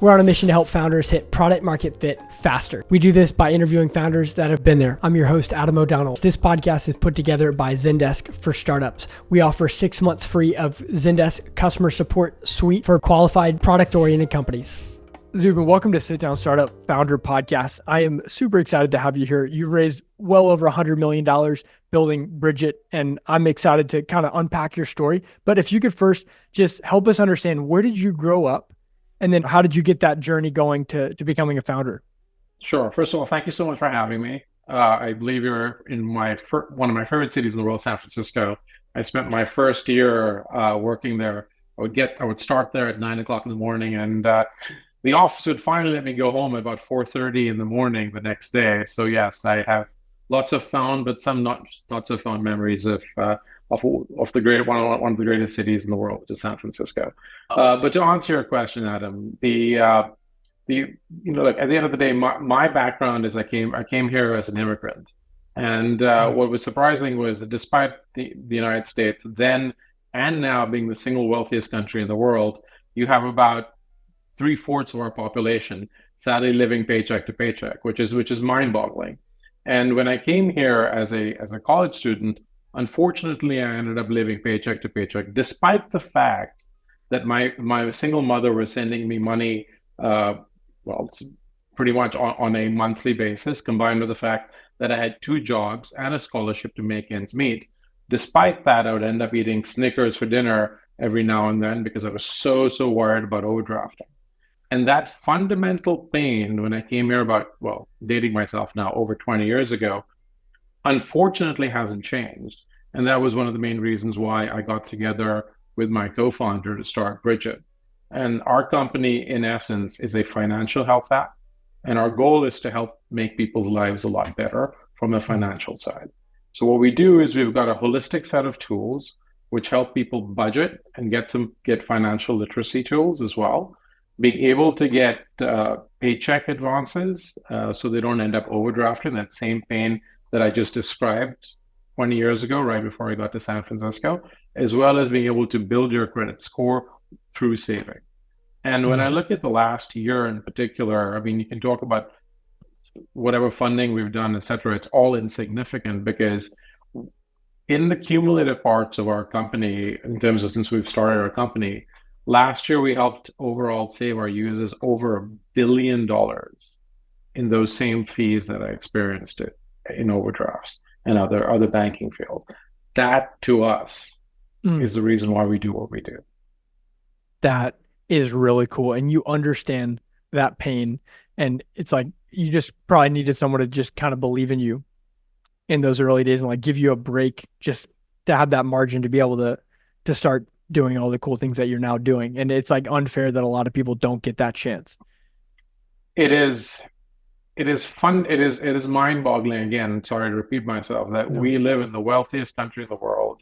We're on a mission to help founders hit product market fit faster. We do this by interviewing founders that have been there. I'm your host, Adam O'Donnell. This podcast is put together by Zendesk for startups. We offer 6 months free of Zendesk customer support suite for qualified product-oriented companies. Zuben, welcome to Sit Down Startup Founder Podcast. I am super excited to have you here. You raised well over $100 million building Brigit, and I'm excited to kind of unpack your story. But if you could first just help us understand, where did you grow up? And then how did you get that journey going to becoming a founder? Sure. First of all, thank you so much for having me. I believe you're in one of my favorite cities in the world, San Francisco. I spent my first year working there. I would start there at 9 o'clock in the morning, and the office would finally let me go home at about 4:30 in the morning the next day. So yes, I have lots of fond, but some not so fond memories of the great one of the greatest cities in the world, which is San Francisco. But to answer your question, Adam, look, at the end of the day, my background is I came here as an immigrant, and what was surprising was that despite the United States then and now being the single wealthiest country in the world, you have about 3/4 of our population sadly living paycheck to paycheck, which is mind-boggling. And when I came here as a college student, unfortunately, I ended up living paycheck to paycheck, despite the fact that my single mother was sending me money, pretty much on a monthly basis, combined with the fact that I had 2 jobs and a scholarship to make ends meet. Despite that, I would end up eating Snickers for dinner every now and then because I was so worried about overdrafting. And that fundamental pain when I came here dating myself now over 20 years ago, unfortunately hasn't changed. And that was one of the main reasons why I got together with my co-founder to start Brigit. And our company, in essence, is a financial health app. And our goal is to help make people's lives a lot better from the financial side. So what we do is we've got a holistic set of tools which help people budget and get financial literacy tools as well. Being able to get paycheck advances so they don't end up overdrafting, that same pain that I just described 20 years ago, right before I got to San Francisco, as well as being able to build your credit score through saving. And when I look at the last year in particular, I mean, you can talk about whatever funding we've done, et cetera, it's all insignificant because in the cumulative parts of our company, in terms of since we've started our company, last year we helped overall save our users over $1 billion in those same fees that I experienced it in overdrafts and other banking fields. That to us is the reason why we do what we do. That is really cool. And you understand that pain. And it's like, you just probably needed someone to just kind of believe in you in those early days and like give you a break, just to have that margin to be able to start doing all the cool things that you're now doing. And it's like unfair that a lot of people don't get that chance. It is fun. It is mind-boggling. Again, sorry to repeat myself, that we live in the wealthiest country in the world.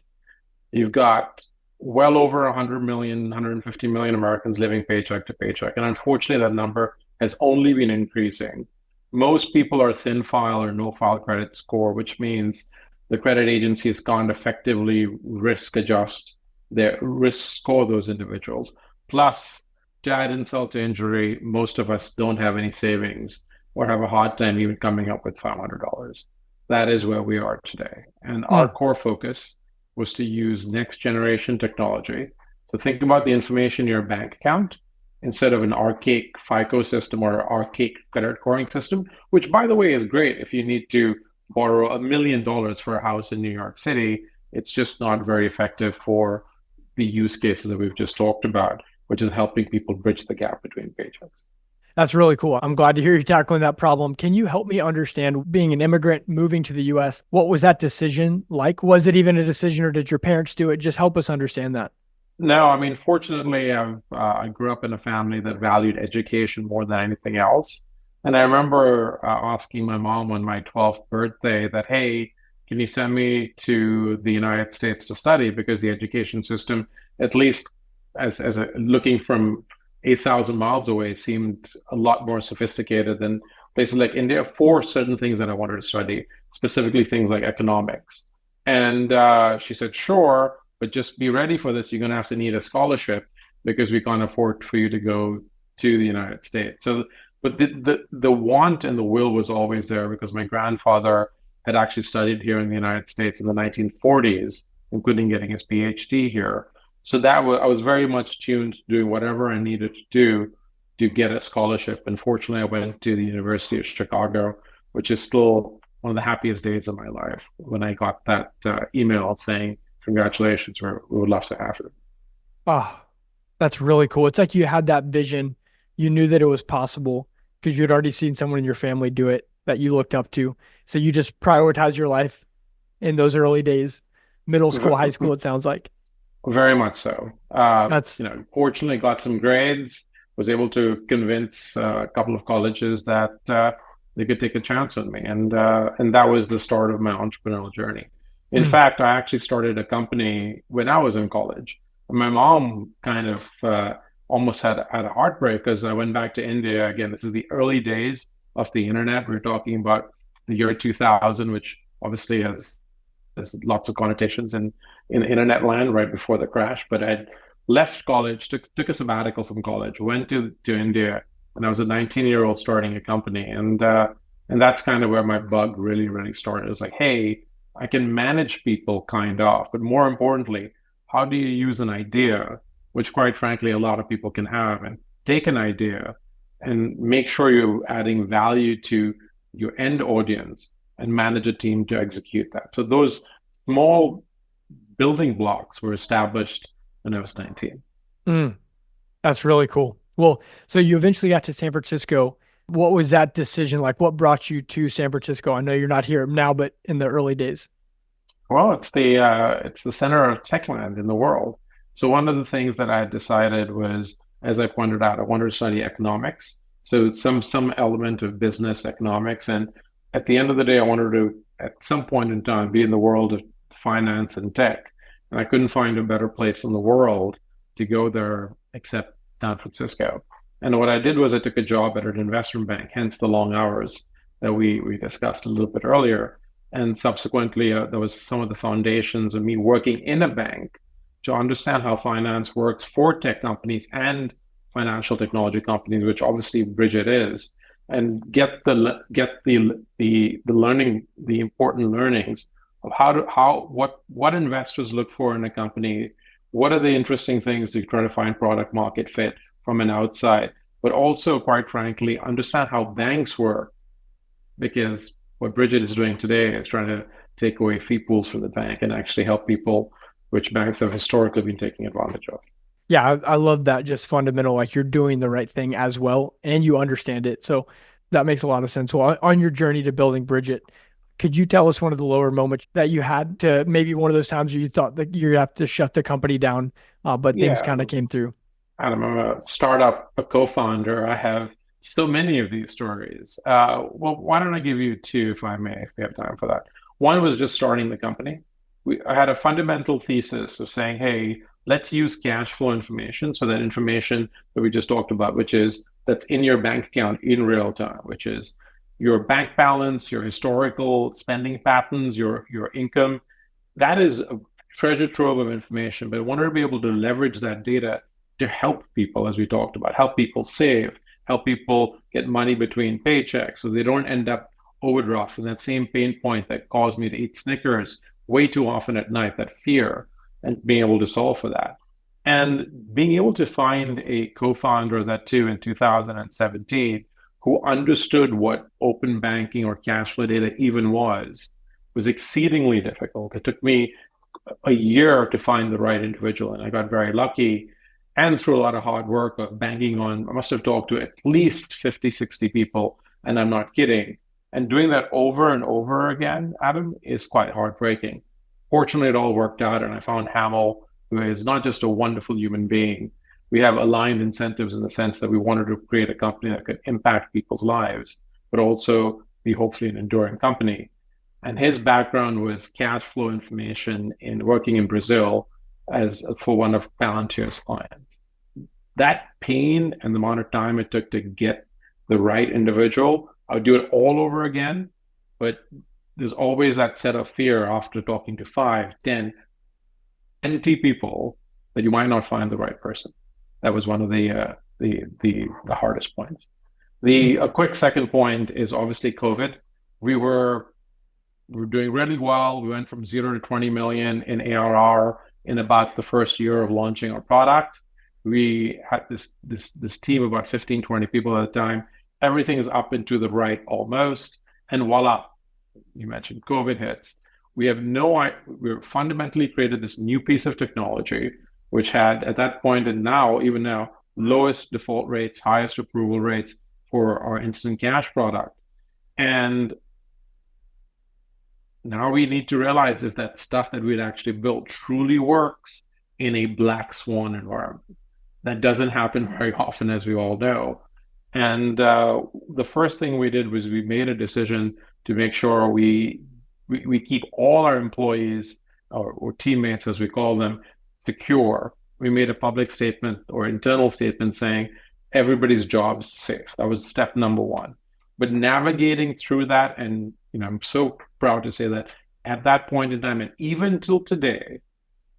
You've got well over 100 million, 150 million Americans living paycheck to paycheck. And unfortunately, that number has only been increasing. Most people are thin file or no file credit score, which means the credit agencies can't effectively risk score those individuals. Plus, to add insult to injury, most of us don't have any savings or have a hard time even coming up with $500. That is where we are today. And our core focus was to use next generation technology. So think about the information in your bank account instead of an archaic FICO system or archaic credit scoring system, which by the way is great if you need to borrow $1 million for a house in New York City. It's just not very effective for the use cases that we've just talked about, which is helping people bridge the gap between paychecks. That's really cool. I'm glad to hear you tackling that problem. Can you help me understand, being an immigrant moving to the US, what was that decision like? Was it even a decision or did your parents do it? Just help us understand that. No, I mean, fortunately, I grew up in a family that valued education more than anything else. And I remember asking my mom on my 12th birthday that, hey, can you send me to the United States to study? Because the education system, at least looking from 8,000 miles away, seemed a lot more sophisticated than places like India for certain things that I wanted to study, specifically things like economics. And she said, sure, but just be ready for this. You're going to have to need a scholarship because we can't afford for you to go to the United States. So, but the want and the will was always there because my grandfather had actually studied here in the United States in the 1940s, including getting his PhD here. So that I was very much tuned to doing whatever I needed to do to get a scholarship. And fortunately, I went to the University of Chicago, which is still one of the happiest days of my life when I got that email saying, congratulations, we would love to have you. Oh, that's really cool. It's like you had that vision. You knew that it was possible because you'd already seen someone in your family do it that you looked up to. So you just prioritize your life in those early days, middle school, high school, it sounds like. Very much so. Fortunately got some grades, was able to convince a couple of colleges that they could take a chance on me. And that was the start of my entrepreneurial journey. In fact, I actually started a company when I was in college. My mom kind of almost had a heartbreak because I went back to India. Again, this is the early days of the internet. We're talking about the year 2000, which obviously has lots of connotations in internet land right before the crash. But I left college, took a sabbatical from college, went to India, and I was a 19-year-old starting a company. And that's kind of where my bug really, really started. It was like, hey, I can manage people kind of, but more importantly, how do you use an idea, which quite frankly, a lot of people can have, and take an idea and make sure you're adding value to your end audience and manage a team to execute that. So those small building blocks were established when I was 19. That's really cool. Well, so you eventually got to San Francisco. What was that decision like? What brought you to San Francisco? I know you're not here now, but in the early days. Well, it's the center of techland in the world. So one of the things that I decided was, as I pointed out, I wanted to study economics. So some element of business economics. And at the end of the day, I wanted to, at some point in time, be in the world of finance and tech. And I couldn't find a better place in the world to go there except San Francisco. And what I did was I took a job at an investment bank, hence the long hours that we discussed a little bit earlier. And subsequently, there was some of the foundations of me working in a bank to understand how finance works for tech companies and financial technology companies, which obviously Brigit is, and get the learning, the important learnings of what investors look for in a company, what are the interesting things to try to find product market fit from an outside, but also, quite frankly, understand how banks work, because what Brigit is doing today is trying to take away fee pools from the bank and actually help people, which banks have historically been taking advantage of. Yeah, I love that. Just fundamental, like you're doing the right thing as well, and you understand it. So that makes a lot of sense. Well, on your journey to building Brigit, could you tell us one of the lower moments that you had, to maybe one of those times where you thought that you'd have to shut the company down, but things kind of came through? Adam, I'm a startup, a co-founder. I have so many of these stories. Well, why don't I give you two, if I may, if we have time for that. One was just starting the company. I had a fundamental thesis of saying, hey, let's use cash flow information. So that information that we just talked about, which is that's in your bank account in real time, which is your bank balance, your historical spending patterns, your income. That is a treasure trove of information, but I wanted to be able to leverage that data to help people, as we talked about, help people save, help people get money between paychecks so they don't end up overdraft from that same pain point that caused me to eat Snickers way too often at night, that fear, and being able to solve for that. And being able to find a co-founder of that too in 2017 who understood what open banking or cash flow data even was exceedingly difficult. It took me a year to find the right individual, and I got very lucky. And through a lot of hard work of banging on, I must have talked to at least 50, 60 people, and I'm not kidding. And doing that over and over again, Adam, is quite heartbreaking. Fortunately, it all worked out, and I found Hamel, who is not just a wonderful human being. We have aligned incentives in the sense that we wanted to create a company that could impact people's lives, but also be hopefully an enduring company. And his background was cash flow information in working in Brazil for one of Palantir's clients. That pain and the amount of time it took to get the right individual, I would do it all over again, but there's always that set of fear after talking to 5, 10, 20 people that you might not find the right person. That was one of the the hardest points. A quick second point is obviously COVID. We were doing really well. We went from 0 to 20 million in ARR in about the first year of launching our product. We had this team of about 15, 20 people at the time. Everything is up and to the right almost. And voila, you mentioned COVID hits. We fundamentally created this new piece of technology, which had at that point and even now, lowest default rates, highest approval rates for our instant cash product. And now we need to realize is that stuff that we'd actually built truly works in a black swan environment. That doesn't happen very often, as we all know. And the first thing we did was we made a decision to make sure we keep all our employees or teammates, as we call them, secure. We made a public statement or internal statement saying everybody's job is safe. That was step number one. But navigating through that, and I'm so proud to say that at that point in time, and even till today,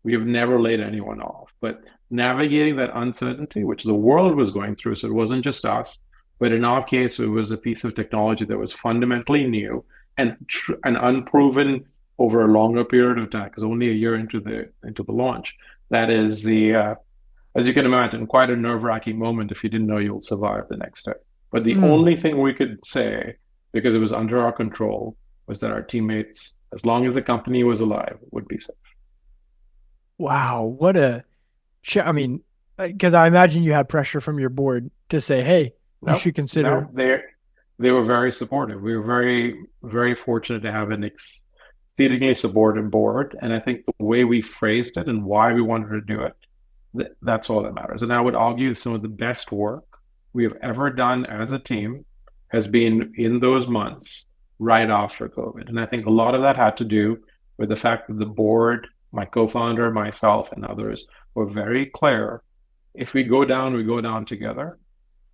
we have never laid anyone off. But navigating that uncertainty, which the world was going through, so it wasn't just us, but in our case, it was a piece of technology that was fundamentally new and unproven over a longer period of time, because only a year into the launch. That is as you can imagine, quite a nerve-wracking moment if you didn't know you'll survive the next day. But the only thing we could say, because it was under our control, was that our teammates, as long as the company was alive, would be safe. Wow, because I imagine you had pressure from your board to say, hey, you should consider. They were very supportive. We were very, very fortunate to have an exceedingly supportive board. And I think the way we phrased it and why we wanted to do it, that's all that matters. And I would argue some of the best work we have ever done as a team has been in those months right after COVID. And I think a lot of that had to do with the fact that the board, my co-founder, myself, and others were very clear. If we go down, we go down together.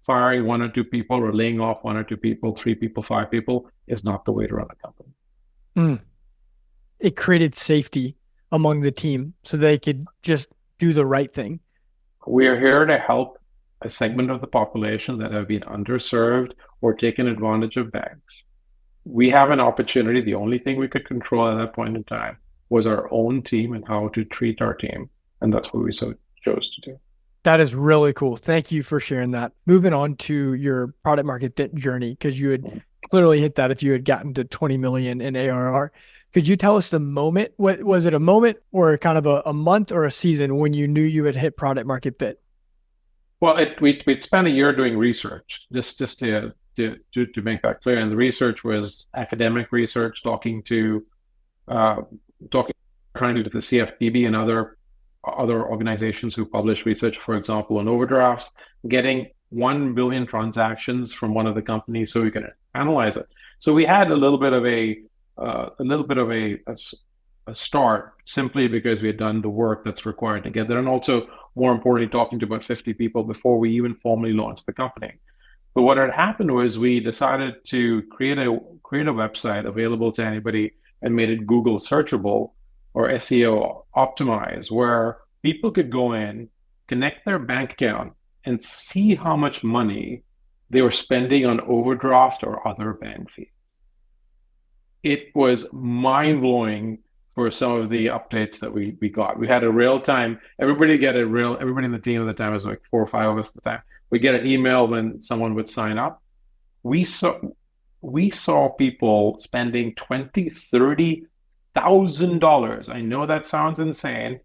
Firing one or two people or laying off one or two people, 3 people, 5 people is not the way to run a company. It created safety among the team so they could just do the right thing. We are here to help a segment of the population that have been underserved or taken advantage of banks. We have an opportunity. The only thing we could control at that point in time was our own team and how to treat our team. And that's what we chose to do. That is really cool. Thank you for sharing that. Moving on to your product market fit journey, because you had clearly hit that if you had gotten to 20 million in ARR. Could you tell us the moment? What was it, a moment or kind of a month or a season when you knew you had hit product market fit? Well, we'd spent a year doing research, just to make that clear. And the research was academic research, talking to the CFPB and other organizations who publish research, for example, on overdrafts, getting 1 billion transactions from one of the companies so we can analyze it. So we had a little bit of a start simply because we had done the work that's required to get there. And also, more importantly, talking to about 50 people before we even formally launched the company. But what had happened was we decided to create a website available to anybody and made it Google searchable or SEO optimized, where people could go in, connect their bank account, and see how much money they were spending on overdraft or other bank fees. It was mind-blowing for some of the updates that we got. We had a real-time, everybody in the team at the time, was like 4 or 5 of us at the time. We get an email when someone would sign up. We saw people spending $20,000-$30,000. I know that sounds insane.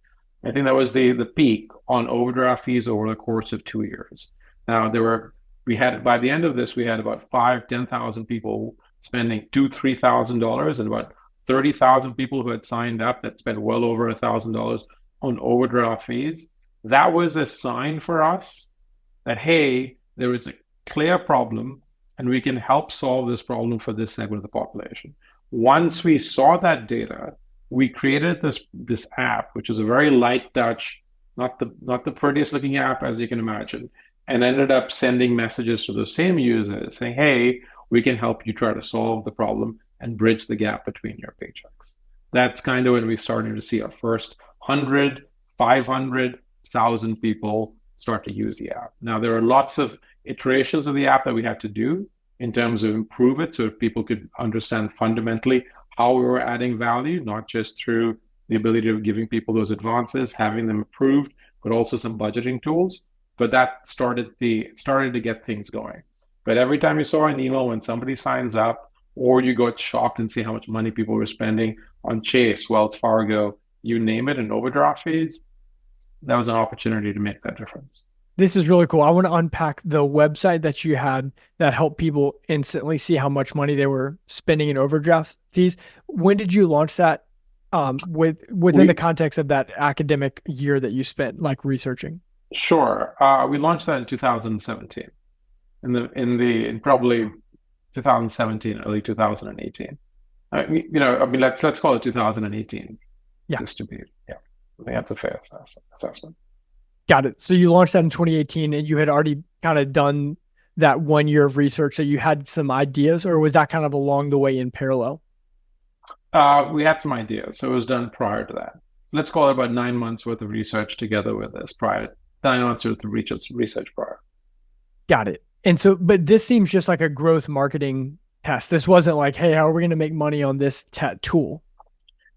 I think that was the peak on overdraft fees over the course of 2 years. Now by the end of this, we had about 5,000-10,000 people spending $2,000-$3,000, and about 30,000 people who had signed up that spent well over $1,000 on overdraft fees. That was a sign for us that, hey, there is a clear problem and we can help solve this problem for this segment of the population. Once we saw that data, we created this app, which is a very light touch, not the prettiest looking app as you can imagine, and ended up sending messages to those same users saying, hey, we can help you try to solve the problem and bridge the gap between your paychecks. That's kind of when we started to see our first 100, 500, 1,000 people start to use the app. Now, there are lots of iterations of the app that we had to do in terms of improve it so people could understand fundamentally how we were adding value, not just through the ability of giving people those advances, having them approved, but also some budgeting tools. But that started to get things going. But every time you saw an email when somebody signs up, or you got shocked and see how much money people were spending on Chase, Wells Fargo, you name it, and overdraft fees, that was an opportunity to make that difference. This is really cool. I want to unpack the website that you had that helped people instantly see how much money they were spending in overdraft fees. When did you launch that within the context of that academic year that you spent like researching? Sure. We launched that in 2017, in probably 2017, early 2018. Let's call it 2018. Yeah. Just to be, I think that's a fair assessment. Got it. So you launched that in 2018 and you had already kind of done that 1 year of research. So you had some ideas, or was that kind of along the way in parallel? We had some ideas. So it was done prior to that. So let's call it about 9 months worth of research together with this 9 months worth of research prior. Got it. And so, but this seems just like a growth marketing test. This wasn't like, hey, how are we going to make money on this tool?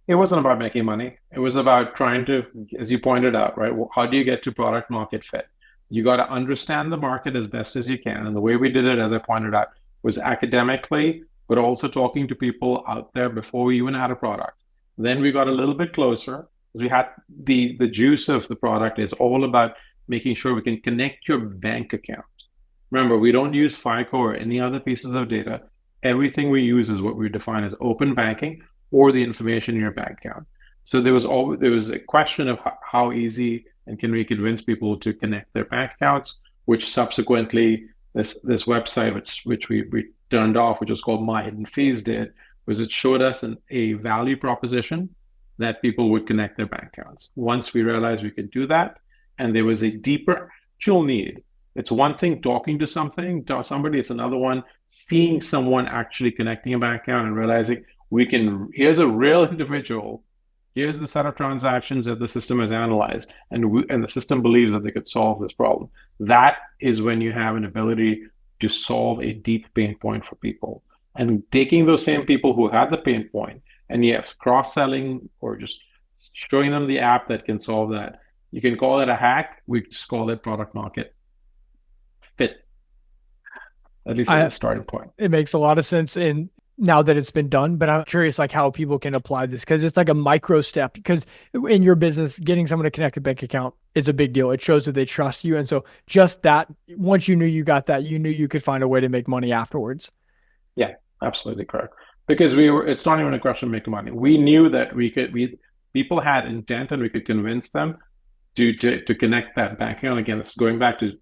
It wasn't about making money. It was about trying to, as you pointed out, right? How do you get to product market fit? You got to understand the market as best as you can. And the way we did it, as I pointed out, was academically, but also talking to people out there before we even had a product. Then we got a little bit closer. We had the juice of the product is all about making sure we can connect your bank account. Remember, we don't use FICO or any other pieces of data. Everything we use is what we define as open banking or the information in your bank account. So there was a question of how easy and can we convince people to connect their bank accounts, which subsequently this website, which we turned off, which was called My Hidden Fees, did, was it showed us a value proposition that people would connect their bank accounts. Once we realized we could do that, and there was a deeper actual need. It's one thing talking to somebody, it's another one seeing someone actually connecting a bank account and realizing here's a real individual, here's the set of transactions that the system has analyzed, and the system believes that they could solve this problem. That is when you have an ability to solve a deep pain point for people. And taking those same people who had the pain point, and yes, cross-selling or just showing them the app that can solve that. You can call it a hack. We just call it product market fit. At least as a starting point. It makes a lot of sense now that it's been done, but I'm curious like how people can apply this, because it's like a micro step, because in your business, getting someone to connect a bank account is a big deal. It shows that they trust you. And so just that, once you knew you got that, you knew you could find a way to make money afterwards. Yeah, absolutely correct. Because it's not even a question of making money. We knew that people had intent and we could convince them to connect that bank account. Again, it's going back to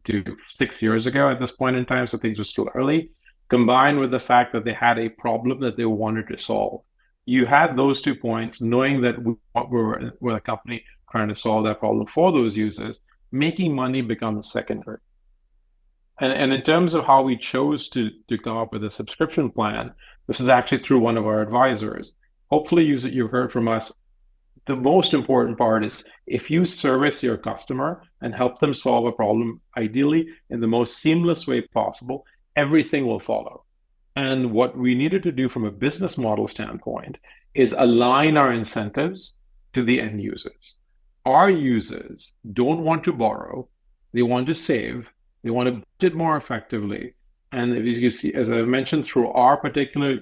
6 years ago at this point in time, so things were still early, combined with the fact that they had a problem that they wanted to solve. You had those 2 points, knowing that we're a company trying to solve that problem for those users, making money becomes secondary. And in terms of how we chose to come up with a subscription plan, this is actually through one of our advisors. Hopefully you've heard from us. The most important part is if you service your customer and help them solve a problem, ideally in the most seamless way possible, everything will follow. And what we needed to do from a business model standpoint is align our incentives to the end users. Our users don't want to borrow, they want to save, they want to budget more effectively. And as you see, as I mentioned, through our particular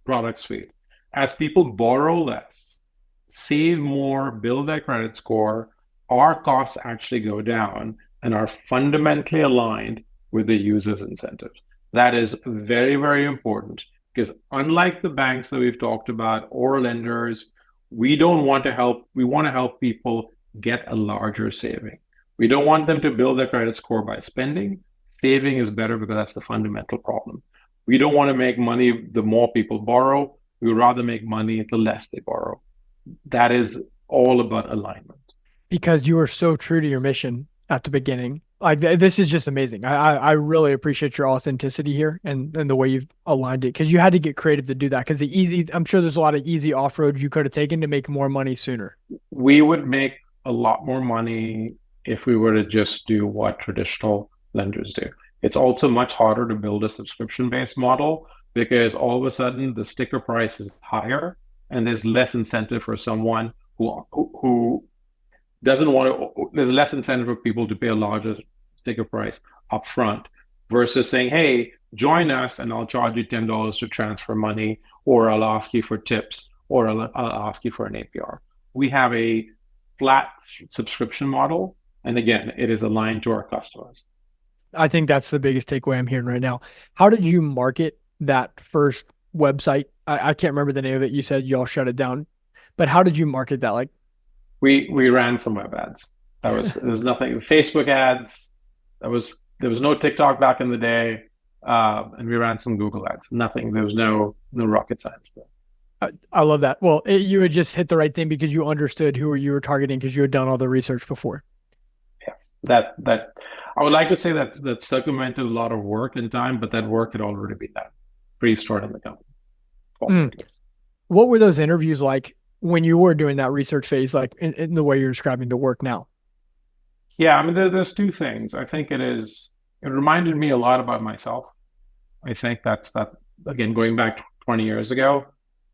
product suite, as people borrow less, save more, build their credit score, our costs actually go down and are fundamentally aligned with the user's incentives. That is very, very important, because unlike the banks that we've talked about or lenders, we want to help people get a larger saving. We don't want them to build their credit score by spending. Saving is better because that's the fundamental problem. We don't want to make money the more people borrow. We would rather make money the less they borrow. That is all about alignment. Because you were so true to your mission at the beginning. Like this is just amazing. I really appreciate your authenticity here and the way you've aligned it, because you had to get creative to do that. Because I'm sure there's a lot of easy off-roads you could have taken to make more money sooner. We would make a lot more money if we were to just do what traditional lenders do. It's also much harder to build a subscription-based model because all of a sudden the sticker price is higher and there's less incentive for someone who doesn't want to, there's less incentive for people to pay a larger sticker price upfront versus saying, hey, join us and I'll charge you $10 to transfer money, or I'll ask you for tips, or I'll ask you for an APR. We have a flat subscription model. And again, it is aligned to our customers. I think that's the biggest takeaway I'm hearing right now. How did you market that first website? I can't remember the name of it. You said y'all shut it down, but how did you market that? Like, we ran some web ads. There was nothing, Facebook ads. There was no TikTok back in the day, and we ran some Google ads. Nothing. There was no rocket science there. I love that. Well, you had just hit the right thing because you understood who you were targeting because you had done all the research before. Yes, that I would like to say that circumvented a lot of work and time, but that work had already been done pre-starting the company. What were those interviews like when you were doing that research phase, like in the way you're describing the work now? Yeah, I mean, there's two things. I think it reminded me a lot about myself. I think that, again, going back 20 years ago,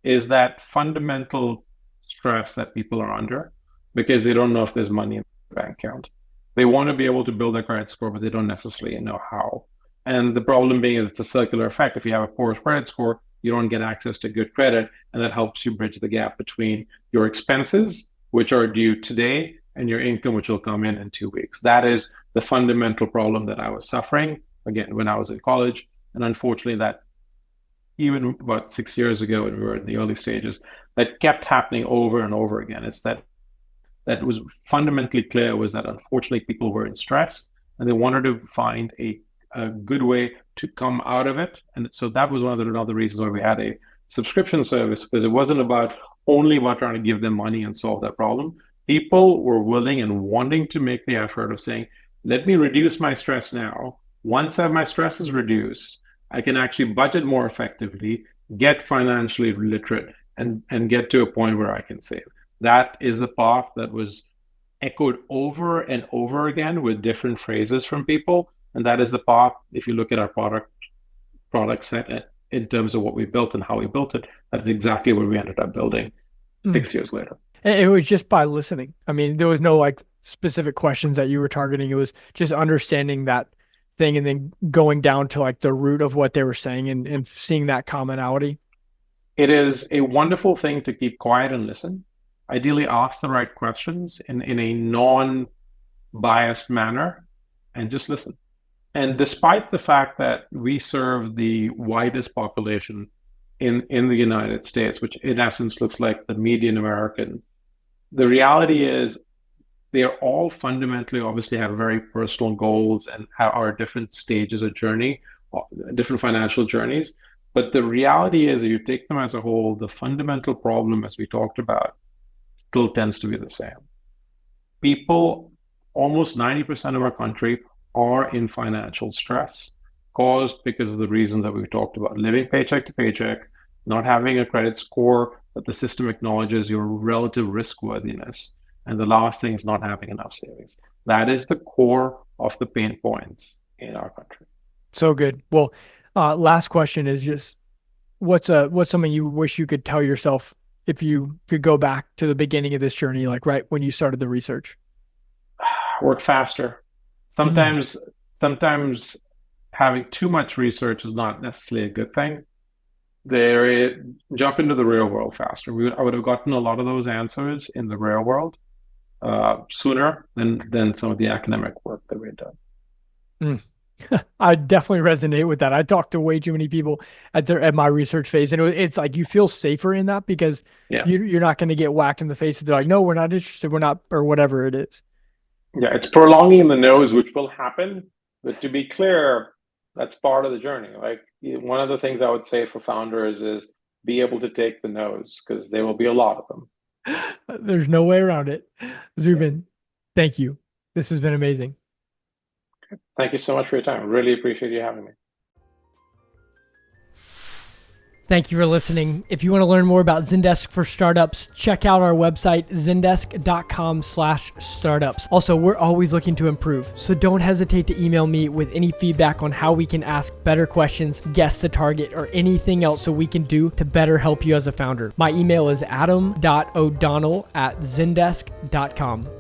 is that fundamental stress that people are under because they don't know if there's money in the bank account. They want to be able to build their credit score, but they don't necessarily know how. And the problem being is it's a circular effect. If you have a poor credit score, you don't get access to good credit, and that helps you bridge the gap between your expenses, which are due today, and your income, which will come in 2 weeks. That is the fundamental problem that I was suffering, again, when I was in college. And unfortunately, that even about 6 years ago, when we were in the early stages, that kept happening over and over again. It's that was fundamentally clear was that unfortunately people were in stress and they wanted to find a good way to come out of it. And so that was one of the other reasons why we had a subscription service, because it wasn't only about trying to give them money and solve that problem. People were willing and wanting to make the effort of saying, let me reduce my stress now. Once my stress is reduced, I can actually budget more effectively, get financially literate, and get to a point where I can save. That is the path that was echoed over and over again with different phrases from people. And that is the path, if you look at our product set in terms of what we built and how we built it, that's exactly what we ended up building 6 years later. It was just by listening. I mean, there was no like specific questions that you were targeting. It was just understanding that thing and then going down to like the root of what they were saying and seeing that commonality. It is a wonderful thing to keep quiet and listen. Ideally ask the right questions in a non-biased manner and just listen. And despite the fact that we serve the widest population in the United States, which in essence looks like the median American, the reality is they are all fundamentally obviously have very personal goals and are different stages of journey, different financial journeys. But the reality is, if you take them as a whole, the fundamental problem, as we talked about, still tends to be the same. People, almost 90% of our country, are in financial stress caused because of the reasons that we've talked about: living paycheck to paycheck, not having a credit score that the system acknowledges your relative risk worthiness, and the last thing is not having enough savings. That is the core of the pain points in our country. So good. Well, last question is just what's something you wish you could tell yourself if you could go back to the beginning of this journey, like right when you started the research? Work faster. Sometimes having too much research is not necessarily a good thing. Jump into the real world faster. I would have gotten a lot of those answers in the real world sooner than some of the academic work that we've done. I definitely resonate with that. I talked to way too many people at my research phase, and it's like you feel safer in that because you're not going to get whacked in the face. They're like, no, we're not interested. We're not, or whatever it is. Yeah, it's prolonging the nose, which will happen. But to be clear, that's part of the journey. Like, one of the things I would say for founders is be able to take the nose, because there will be a lot of them. There's no way around it. Zuben, thank you. This has been amazing. Thank you so much for your time. Really appreciate you having me. Thank you for listening. If you want to learn more about Zendesk for Startups, check out our website, zendesk.com/startups. Also, we're always looking to improve, so don't hesitate to email me with any feedback on how we can ask better questions, guess the target, or anything else so we can do to better help you as a founder. My email is adam.o'donnell@zendesk.com.